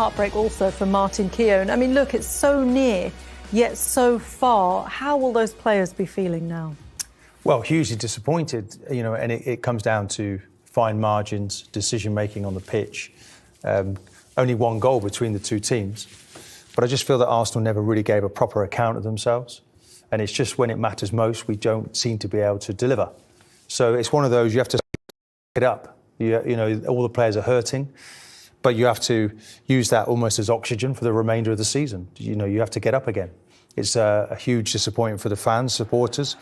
heartbreak also for Martin Keown. I mean, look, it's so near, yet so far. How will those players be feeling now? Well, hugely disappointed, you know, and it comes down to fine margins, decision-making on the pitch. Only one goal between the two teams. But I just feel that Arsenal never really gave a proper account of themselves. And it's just when it matters most, we don't seem to be able to deliver. So it's one of those, you have to it up. You know, all the players are hurting, but you have to use that almost as oxygen for the remainder of the season. You know, you have to get up again. It's a huge disappointment for the fans, supporters.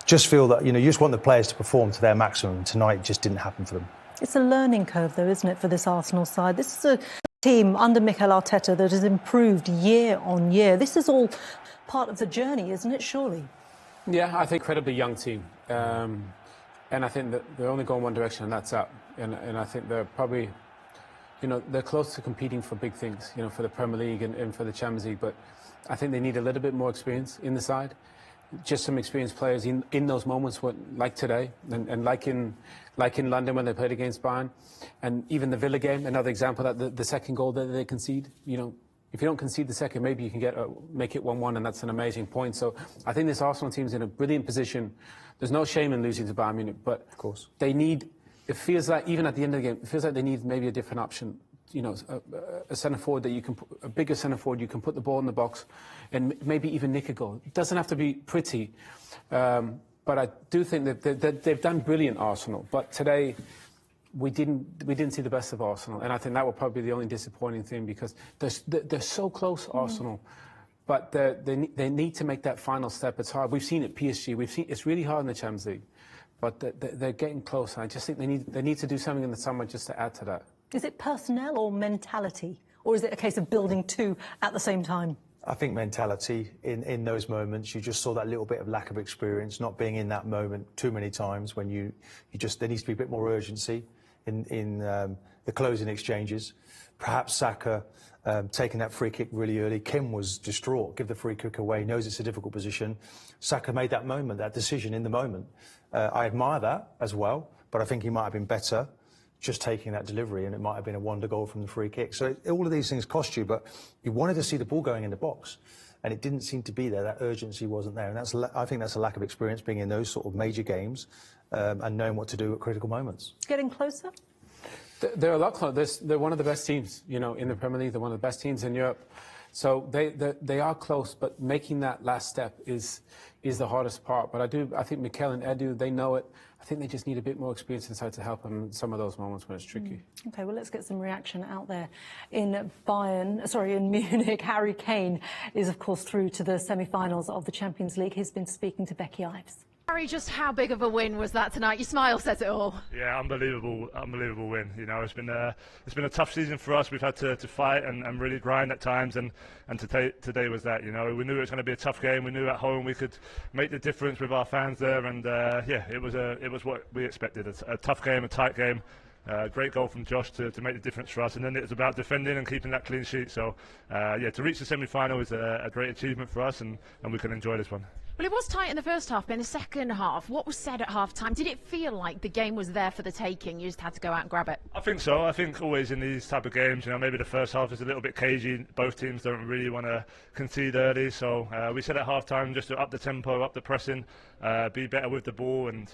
Just feel that, you know, you just want the players to perform to their maximum. Tonight just didn't happen for them. It's a learning curve, though, isn't it, for this Arsenal side? This is a team under Mikel Arteta that has improved year on year. This is all part of the journey, isn't it, surely? Yeah, I think incredibly young team. And I think that they're only going one direction, and that's up. And I think they're probably, you know, they're close to competing for big things, you know, for the Premier League and for the Champions League. But I think they need a little bit more experience in the side. Just some experienced players in those moments, like today, and like in London when they played against Bayern, and even the Villa game, another example that the second goal that they concede. You know, if you don't concede the second, maybe you can make it 1-1, and that's an amazing point. So I think this Arsenal team's in a brilliant position. There's no shame in losing to Bayern Munich, but of course they need. It feels like even at the end of the game, it feels like they need maybe a different option. You know, a centre forward that you can, a bigger centre forward, you can put the ball in the box, and maybe even nick a goal. It doesn't have to be pretty, but I do think that they've done brilliant, Arsenal. But today, we didn't see the best of Arsenal, and I think that will probably be the only disappointing thing, because they're so close, Arsenal. But they need to make that final step. It's hard. We've seen it, PSG. We've seen it's really hard in the Champions League, but they're getting close. And I just think they need to do something in the summer just to add to that. Is it personnel or mentality, or is it a case of building two at the same time? I think mentality in those moments. You just saw that little bit of lack of experience, not being in that moment too many times. When there needs to be a bit more urgency in the closing exchanges. Perhaps Saka taking that free kick really early. Kim was distraught. Give the free kick away. Knows it's a difficult position. Saka made that decision in the moment. I admire that as well, but I think he might have been better just taking that delivery, and it might have been a wonder goal from the free kick. So all of these things cost you, but you wanted to see the ball going in the box, and it didn't seem to be there. That urgency wasn't there, and I think that's a lack of experience being in those sort of major games and knowing what to do at critical moments. Getting closer? They're a lot closer. They're one of the best teams, you know, in the Premier League. They're one of the best teams in Europe. So they are close, but making that last step is the hardest part. But I think Mikel and Edu, they know it. I think they just need a bit more experience inside to help them in some of those moments when it's tricky. OK, well, let's get some reaction out there. In Munich, Harry Kane is, of course, through to the semi-finals of the Champions League. He's been speaking to Becky Ives. Harry, just how big of a win was that tonight? Your smile says it all. Yeah, unbelievable win. You know, it's been a tough season for us. We've had to fight and really grind at times, and today was that. You know, we knew it was going to be a tough game. We knew at home we could make the difference with our fans there, and yeah, it was what we expected. A tough game, a tight game. Great goal from Josh to make the difference for us, and then it was about defending and keeping that clean sheet. So yeah, to reach the semi-final is a great achievement for us, and we can enjoy this one. Well, it was tight in the first half, but in the second half, what was said at half-time? Did it feel like the game was there for the taking? You just had to go out and grab it? I think so. I think always in these type of games, you know, maybe the first half is a little bit cagey. Both teams don't really want to concede early. So we said at half-time just to up the tempo, up the pressing, be better with the ball, and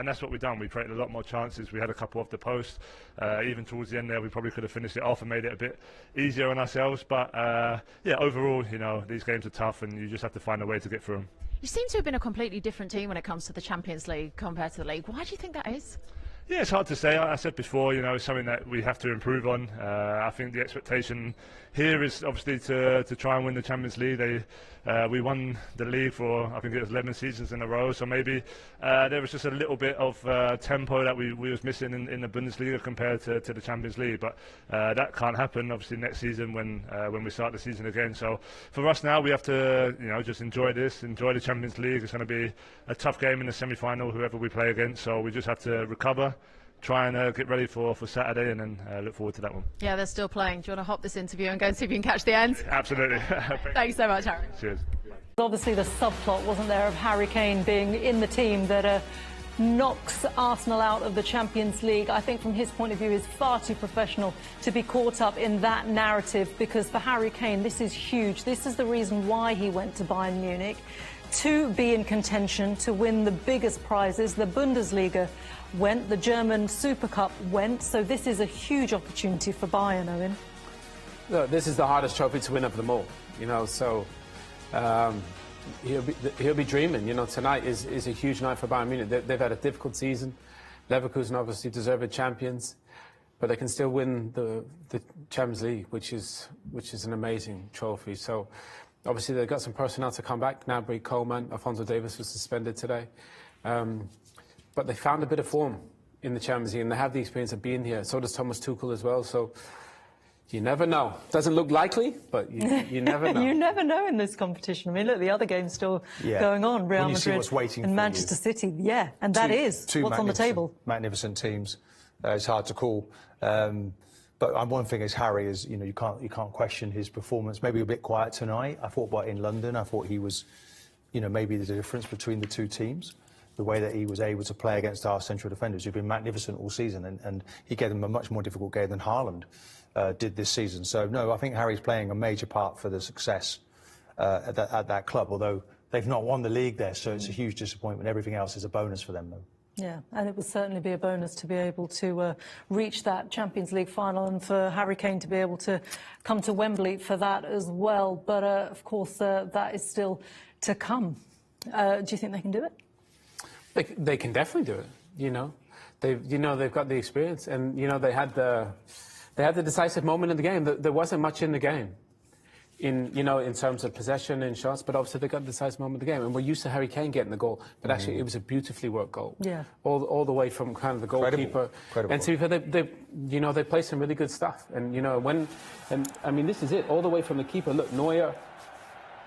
that's what we've done. We created a lot more chances. We had a couple off the post. Even towards the end there, we probably could have finished it off and made it a bit easier on ourselves. But yeah, overall, you know, these games are tough, and you just have to find a way to get through them. You seem to have been a completely different team when it comes to the Champions League compared to the league. Why do you think that is? Yeah, it's hard to say. I said before, you know, it's something that we have to improve on. I think the expectation here is obviously to try and win the Champions League. We won the league for, I think it was 11 seasons in a row, so maybe there was just a little bit of tempo that we was missing in the Bundesliga compared to the Champions League. But that can't happen obviously next season when we start the season again. So for us now, we have to, you know, just enjoy this, enjoy the Champions League. It's going to be a tough game in the semi-final, whoever we play against. So we just have to recover, try and get ready for Saturday, and then look forward to that one. Yeah, they're still playing. Do you want to hop this interview and go and see if you can catch the end? Absolutely. Thanks so much, Harry. Cheers. Obviously, the subplot, wasn't there, of Harry Kane being in the team that knocks Arsenal out of the Champions League, I think from his point of view is far too professional to be caught up in that narrative, because for Harry Kane this is huge. This is the reason why he went to Bayern Munich, to be in contention, to win the biggest prizes. The Bundesliga went, the German Super Cup went, so this is a huge opportunity for Bayern, Owen. Look, this is the hardest trophy to win of them all, you know, so he'll be dreaming. You know, tonight is a huge night for Bayern Munich. They've had a difficult season. Leverkusen obviously deserved champions, but they can still win the Champions League, which is an amazing trophy. So obviously they've got some personnel to come back. Gnabry, Coleman, Alphonso Davies was suspended today, but they found a bit of form in the Champions League, and they have the experience of being here. So does Thomas Tuchel as well. So you never know. Doesn't look likely, but you never know. You never know in this competition. I mean, look, the other game's still going on. Real Madrid and Manchester City. Yeah, and that is what's on the table. Magnificent teams. It's hard to call. But one thing is Harry is, you know, you can't question his performance. Maybe a bit quiet tonight. I thought, but in London, I thought he was, you know, maybe there's a difference between the two teams. The way that he was able to play against our central defenders, who've been magnificent all season, and he gave them a much more difficult game than Haaland did this season. So no, I think Harry's playing a major part for the success at that club. Although they've not won the league there, so it's a huge disappointment. Everything else is a bonus for them, though. Yeah, and it would certainly be a bonus to be able to reach that Champions League final, and for Harry Kane to be able to come to Wembley for that as well. But of course, that is still to come. Do you think they can do it? They can definitely do it. You know, they've got the experience, and you know they had the decisive moment in the game. There wasn't much in the game, in terms of possession and shots, but obviously they got the decisive moment of the game. And we're used to Harry Kane getting the goal, but actually it was a beautifully worked goal. Yeah, all the way from kind of the goalkeeper. Incredible. And to be fair, they play some really good stuff. And I mean this is it, all the way from the keeper. Look, Neuer,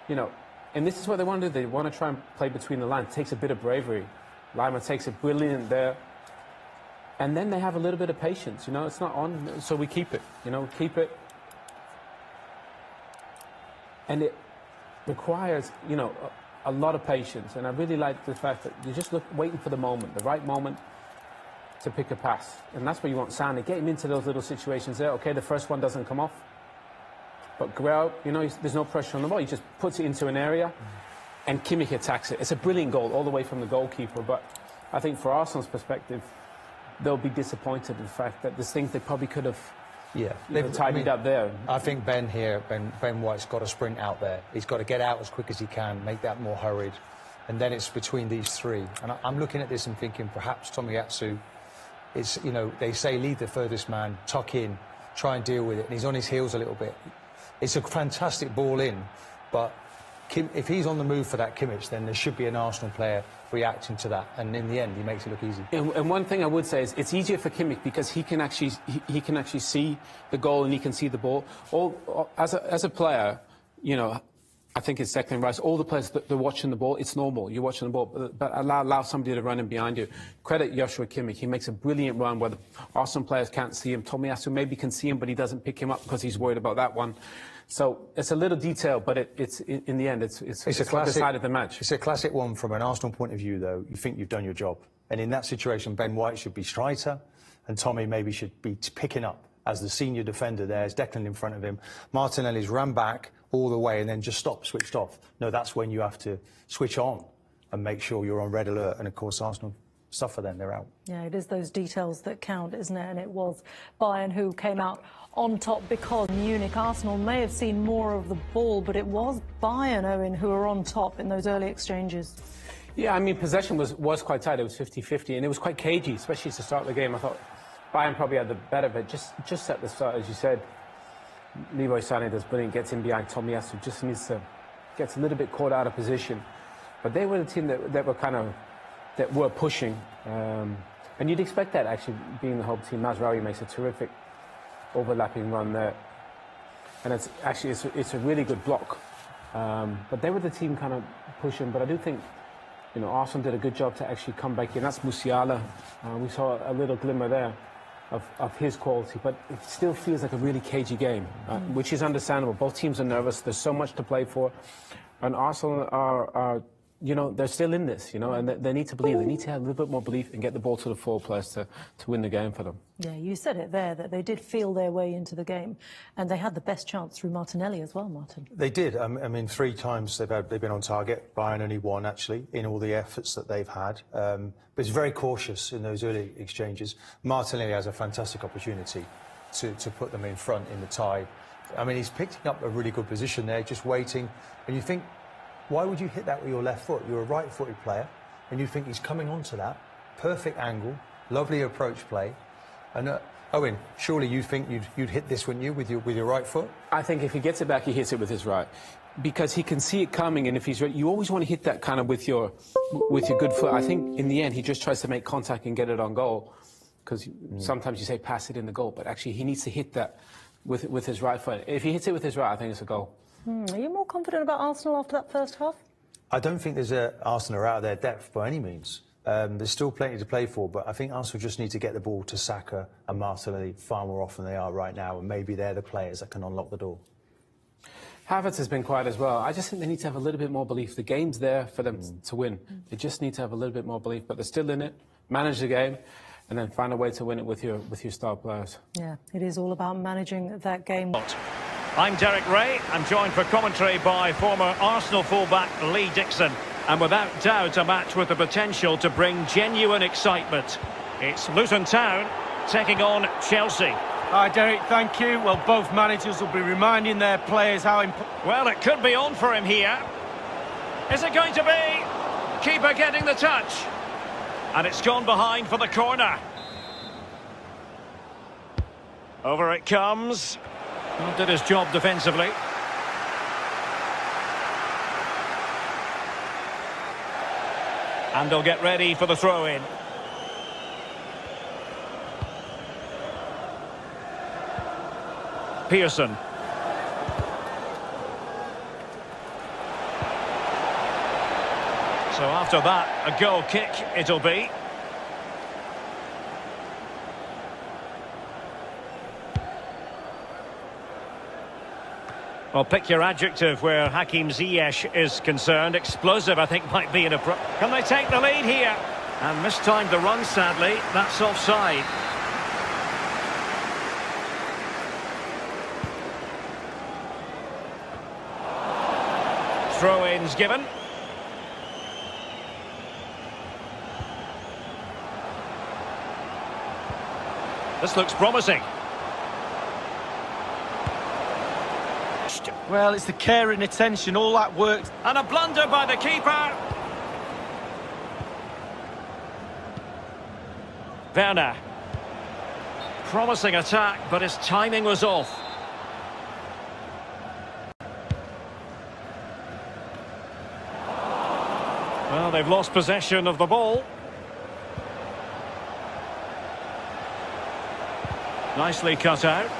and this is what they want to do. They want to try and play between the lines. It takes a bit of bravery. Lima takes it brilliant there. And then they have a little bit of patience, it's not on, so we keep it, keep it. And it requires, a lot of patience. And I really like the fact that you're just waiting for the moment, the right moment to pick a pass. And that's what you want Sané. Get him into those little situations there. Okay, the first one doesn't come off. But Guerrero, there's no pressure on the ball. He just puts it into an area. And Kimmich attacks it. It's a brilliant goal all the way from the goalkeeper. But I think for Arsenal's perspective, they'll be disappointed in the fact that there's things they probably could have tidied up there. I think Ben White's got to sprint out there. He's got to get out as quick as he can, make that more hurried. And then it's between these three. And I'm looking at this and thinking perhaps Tomiyasu is, they say lead the furthest man, tuck in, try and deal with it. And he's on his heels a little bit. It's a fantastic ball in, but if he's on the move for that Kimmich, then there should be an Arsenal player reacting to that, and in the end, he makes it look easy. And one thing I would say is it's easier for Kimmich because he can actually see the goal and he can see the ball. As a player, I think it's Declan Rice. All the players they're watching the ball. It's normal. You're watching the ball, but allow somebody to run in behind you. Credit Joshua Kimmich. He makes a brilliant run where the Arsenal players can't see him. Tomiyasu maybe can see him, but he doesn't pick him up because he's worried about that one. So it's a little detail, but it's in the end, it's a classic, decided the match. It's a classic one from an Arsenal point of view, though. You think you've done your job. And in that situation, Ben White should be striker, and Tommy maybe should be picking up as the senior defender there. There's Declan in front of him. Martinelli's ran back all the way and then just switched off. No, that's when you have to switch on and make sure you're on red alert. And, of course, Arsenal suffer then, they're out. Yeah, it is those details that count, isn't it? And it was Bayern who came out on top because Munich. Arsenal may have seen more of the ball, but it was Bayern, Owen, who were on top in those early exchanges. Yeah, I mean, possession was quite tight. It was 50-50, and it was quite cagey, especially to start the game. I thought Bayern probably had the better of it. Just at the start, as you said, Leroy Sané does brilliant, gets in behind Tomiyasu, just gets a little bit caught out of position. But they were the team that were pushing, and you'd expect that actually being the home team. Mazraoui makes a terrific overlapping run there, and it's a really good block. But they were the team kind of pushing. But I do think, Arsenal did a good job to actually come back in. That's Musiala. We saw a little glimmer there of his quality, but it still feels like a really cagey game, which is understandable. Both teams are nervous. There's so much to play for, and Arsenal are you know, they're still in this, you know, and they need to believe. They need to have a little bit more belief and get the ball to the forward players to win the game for them. Yeah, you said it there, that they did feel their way into the game, and they had the best chance through Martinelli as well, Martin. They did. I mean, 3 times they've been on target. Bayern only 1, actually, in all the efforts that they've had. But it's very cautious in those early exchanges. Martinelli has a fantastic opportunity to put them in front in the tie. I mean, he's picking up a really good position there, just waiting. And you think, why would you hit that with your left foot? You're a right-footed player, and you think he's coming onto that. Perfect angle, lovely approach play. And Owen, surely you think you'd hit this, wouldn't you, with your right foot? I think if he gets it back, he hits it with his right, because he can see it coming. And if he's ready, you always want to hit that kind of with your good foot. I think in the end he just tries to make contact and get it on goal, because sometimes you say pass it in the goal, but actually he needs to hit that with his right foot. If he hits it with his right, I think it's a goal. Are you more confident about Arsenal after that first half? I don't think Arsenal are out of their depth by any means. There's still plenty to play for, but I think Arsenal just need to get the ball to Saka and Martinelli far more often than they are right now, and maybe they're the players that can unlock the door. Havertz has been quiet as well. I just think they need to have a little bit more belief. The game's there for them to win. They just need to have a little bit more belief, but they're still in it, manage the game, and then find a way to win it with your star players. Yeah, it is all about managing that game. I'm Derek Ray. I'm joined for commentary by former Arsenal fullback Lee Dixon. And without doubt, a match with the potential to bring genuine excitement. It's Luton Town taking on Chelsea. Hi, Derek. Thank you. Well, both managers will be reminding their players how important... Well, it could be on for him here. Is it going to be? Keeper getting the touch. And it's gone behind for the corner. Over it comes. Did his job defensively. And they'll get ready for the throw-in. Pearson. So after that, a goal kick it'll be. Well, pick your adjective where Hakim Ziyech is concerned. Explosive, I think, might be an approach. Can they take the lead here? And mistimed the run, sadly. That's offside. Throw-ins given. This looks promising. Well, it's the care and attention, all that works. And a blunder by the keeper. Werner. Promising attack, but his timing was off. Well, they've lost possession of the ball. Nicely cut out.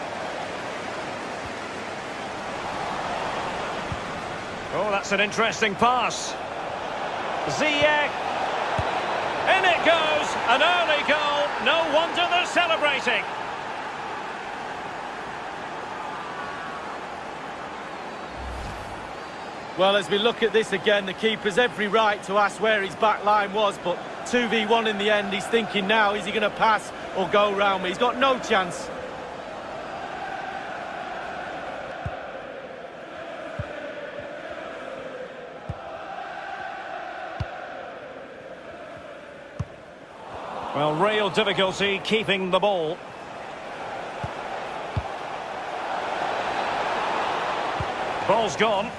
Oh, that's an interesting pass. Ziyech. In it goes. An early goal. No wonder they're celebrating. Well, as we look at this again, the keeper's every right to ask where his back line was, but 2v1 in the end. He's thinking now, is he going to pass or go round me? He's got no chance. Well, real difficulty keeping the ball. Ball's gone.